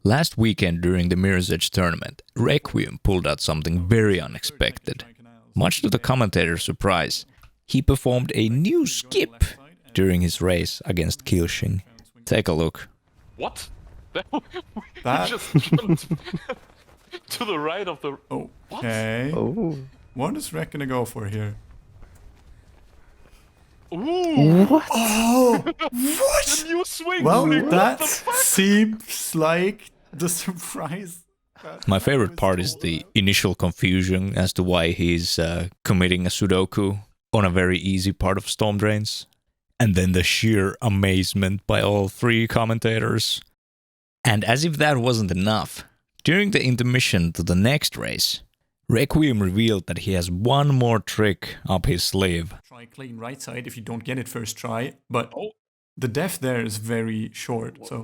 Last weekend during the Mirror's Edge tournament, Requiem pulled out something very unexpected. Much to the commentator's surprise, he performed a new skip during his race against Kilshing. Take a look. What? That just jumped to the right of the... Okay. Oh. What is Rek gonna go for here? Ooh! What? Oh! What? The new swing! Well, What that the fuck? seems like the surprise. My favorite part is the initial confusion as to why he's committing a Sudoku on a very easy part of Storm Drains. And then the sheer amazement by all three commentators. And as if that wasn't enough, during the intermission to the next race, Requiem revealed that he has one more trick up his sleeve. Try clean right side if you don't get it first try, but the def there is very short. So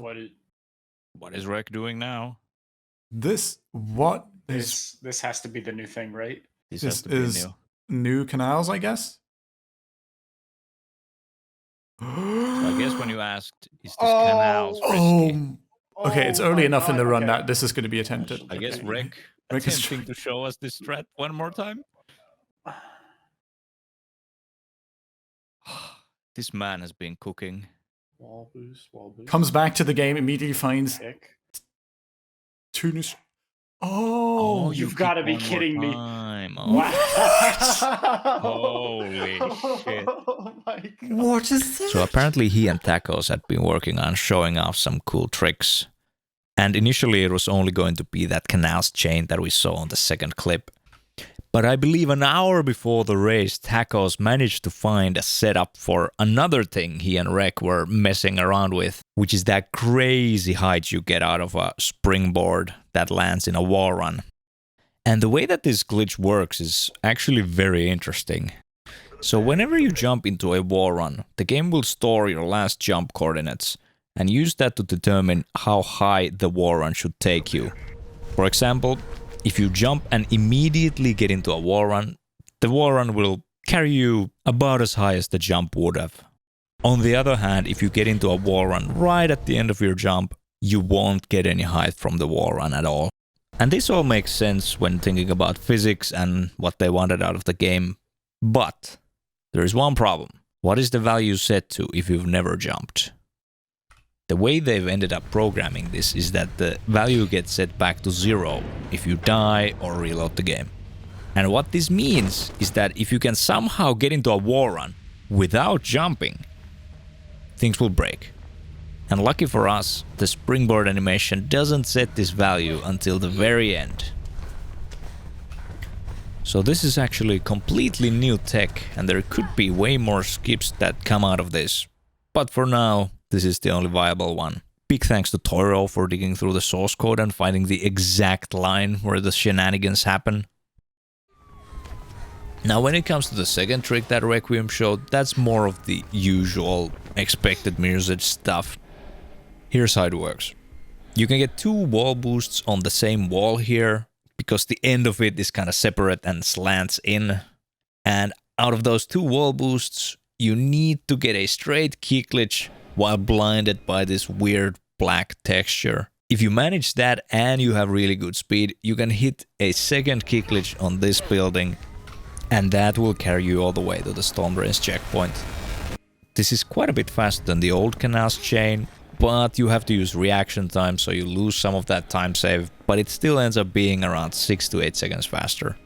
What is Rek doing now? this This has to be the new thing, right? This is new canals, I guess. So I guess when you asked, is this canals risky? Okay, it's early enough in the run that this is going to be attempted. I guess Rek Rek is attempting to show us this strat one more time. This man has been cooking. Wall boost. Comes back to the game, immediately finds Pick. Tunis. Oh, You've got to be kidding me. Oh. Wow. Holy shit. Oh my God. What is this? So apparently he and Tacos had been working on showing off some cool tricks. And initially it was only going to be that canals chain that we saw on the second clip. But I believe an hour before the race, Tacos managed to find a setup for another thing he and Rek were messing around with, which is that crazy height you get out of a springboard that lands in a wall run. And the way that this glitch works is actually very interesting. So whenever you jump into a wall run, the game will store your last jump coordinates and use that to determine how high the wall run should take you. For example, if you jump and immediately get into a wall run, the wall run will carry you about as high as the jump would have. On the other hand, if you get into a wall run right at the end of your jump, you won't get any height from the wall run at all. And this all makes sense when thinking about physics and what they wanted out of the game. But there is one problem. What is the value set to if you've never jumped? The way they've ended up programming this is that the value gets set back to 0 if you die or reload the game. And what this means is that if you can somehow get into a wall run without jumping, things will break. And lucky for us, the springboard animation doesn't set this value until the very end. So this is actually completely new tech, and there could be way more skips that come out of this. But for now, this is the only viable one. Big thanks to Toro for digging through the source code and finding the exact line where the shenanigans happen. Now when it comes to the second trick that Requiem showed, that's more of the usual expected Mirror's Edge stuff. Here's how it works. You can get 2 wall boosts on the same wall here, because the end of it is kind of separate and slants in. And out of those 2 wall boosts, you need to get a straight key glitch while blinded by this weird black texture. If you manage that and you have really good speed, you can hit a second key glitch on this building, and that will carry you all the way to the Storm Drains checkpoint. This is quite a bit faster than the old canals chain, but you have to use reaction time, so you lose some of that time save, but it still ends up being around 6 to 8 seconds faster.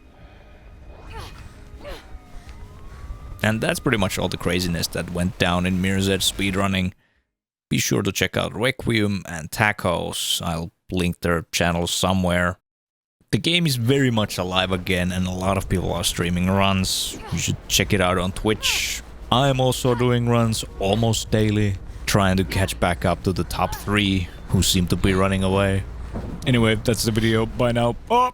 And that's pretty much all the craziness that went down in Mirror's Edge speedrunning. Be sure to check out Requiem and Tacos. I'll link their channels somewhere. The game is very much alive again, and a lot of people are streaming runs. You should check it out on Twitch. I'm also doing runs almost daily, trying to catch back up to the top 3 who seem to be running away. Anyway, that's the video. Bye now. Oh!